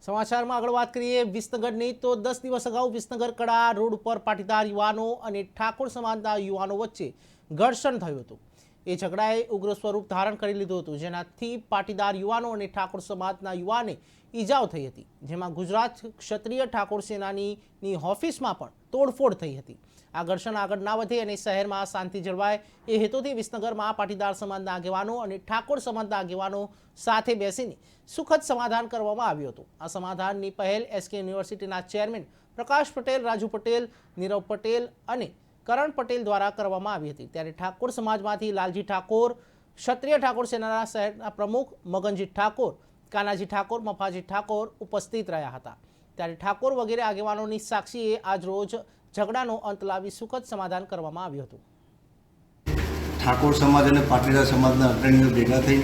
સમાચારમાં આગળ વાત કરીએ વિસનગરની તો 10 દિવસ અગાઉ વિસનગર કડા રોડ ઉપર પાટીદાર યુવાનો અને ઠાકોર સમાજના યુવાનો વચ્ચે ઘર્ષણ થયું હતું। એ ઝઘડાએ ઉગ્ર સ્વરૂપ ધારણ કરી લીધું હતું, જેનાથી પાટીદાર યુવાનો અને ઠાકોર સમાજના યુવાને ઈજાઓ થઈ હતી, જેમાં ગુજરાત ક્ષત્રિય ઠાકોર સેનાની ઓફિસમાં પણ તોડફોડ થઈ હતી। આ ઘર્ષણ આગળ ના વધે અને શહેરમાં શાંતિ જળવાય એ હેતુથી વિસનગરમાં પાટીદાર સમાજના આગેવાનો અને ઠાકોર સમાજના આગેવાનો સાથે બેસીને સુખદ સમાધાન કરવામાં આવ્યું હતું। આ સમાધાનની પહેલ એસકે યુનિવર્સિટીના ચેરમેન પ્રકાશ પટેલ, રાજુ પટેલ, નીરવ પટેલ અને કરણ પટેલ દ્વારા કરવામાં આવી હતી। ત્યારે ઠાકોર સમાજમાંથી લાલજી ઠાકોર, ક્ષત્રિય ઠાકોર સેનાના શહેરના પ્રમુખ મગનજી ઠાકોર, કાનાજી ઠાકોર, મફાજી ઠાકોર ઉપસ્થિત રહ્યા હતા। ત્યારે ઠાકોર વગેરે આગેવાનોની સાક્ષીએ આજ રોજ ઝઘડાનો અંત લાવી સુખદ સમાધાન કરવામાં આવ્યું હતું। ઠાકોર સમાજ અને પાટીદાર સમાજના અગ્રણીઓ ભેગા થઈ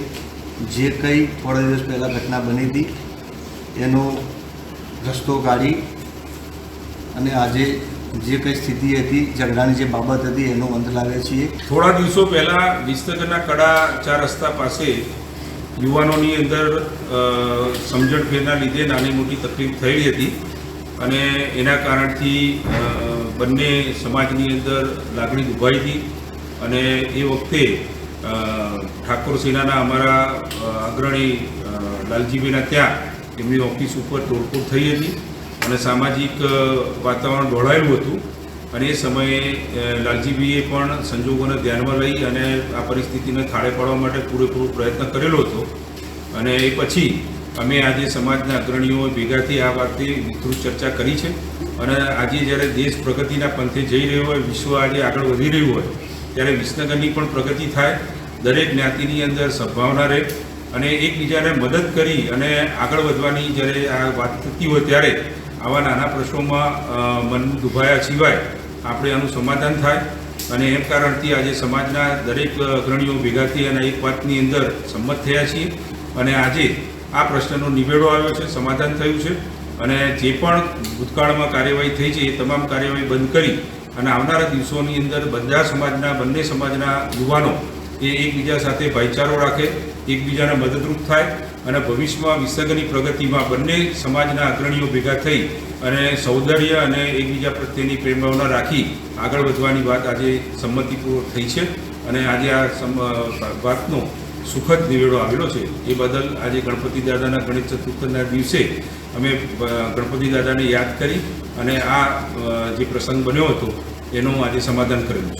જે કંઈ થોડા દિવસ પહેલાં ઘટના બની હતી એનો રસ્તો કાઢી અને આજે જે કંઈ સ્થિતિ હતી, ઝઘડાની જે બાબત હતી એનો અંત લાવ્યા છીએ। થોડા દિવસો પહેલાં વિસનગરના કડા 4 રસ્તા પાસે યુવાનોની અંદર સમજણભેદના લીધે નાની મોટી તકલીફ થયેલી હતી અને એના કારણથી બંને સમાજની અંદર લાગણી દુભાઈ હતી અને એ વખતે ઠાકોર સેનાના અમારા અગ્રણી લાલજીભાઈના ત્યાં એમની ઓફિસ ઉપર તોડફોડ થઈ હતી અને સામાજિક વાતાવરણ દોડાયેલું હતું અને એ સમયે લાલજીભાઈએ પણ સંજોગોને ધ્યાનમાં લઈ અને આ પરિસ્થિતિને થાળે પાડવા માટે પૂરેપૂરો પ્રયત્ન કરેલો હતો અને એ પછી અમે આજે સમાજના અગ્રણીઓ ભેગાથી આ વાતે વિસ્તૃત ચર્ચા કરી છે અને આજે જ્યારે દેશ પ્રગતિના પંથે જઈ રહ્યો હોય, વિશ્વ આજે આગળ વધી રહ્યું હોય ત્યારે વિસનગરની પણ પ્રગતિ થાય, દરેક જ્ઞાતિની અંદર સદભાવના રહે અને એકબીજાને મદદ કરી અને આગળ વધવાની જ્યારે આ વાત થતી હોય ત્યારે આવા નાના પ્રશ્નોમાં મન દુભાયા સિવાય આપણે આનું સમાધાન થાય અને એમ કારણથી આજે સમાજના દરેક અગ્રણીઓ ભેગાથી અને એક વાતની અંદર સંમત થયા છીએ અને આજે આ પ્રશ્નનો નિવેડો આવ્યો છે, સમાધાન થયું છે અને જે પણ ભૂતકાળમાં કાર્યવાહી થઈ છે એ તમામ કાર્યવાહી બંધ કરી અને આવનારા દિવસોની અંદર બંને સમાજના યુવાનો એ એકબીજા સાથે ભાઈચારો રાખે, એકબીજાને મદદરૂપ થાય અને ભવિષ્યમાં વિસનગરની પ્રગતિમાં બંને સમાજના અગ્રણીઓ ભેગા થઈ અને સૌંદર્ય અને એકબીજા પ્રત્યેની પ્રેમ ભાવના રાખી આગળ વધવાની વાત આજે સંમતિપૂર્વક થઈ છે અને આજે આ વાતનો સુખદ નિવેડો આવેલો છે। એ બદલ આજે ગણપતિ દાદાના ગણેશ ચતુર્થીના દિવસે અમે ગણપતિ દાદાને યાદ કરી અને આ જે પ્રસંગ બન્યો હતો એનું આજે સમાધાન કરેલું છે।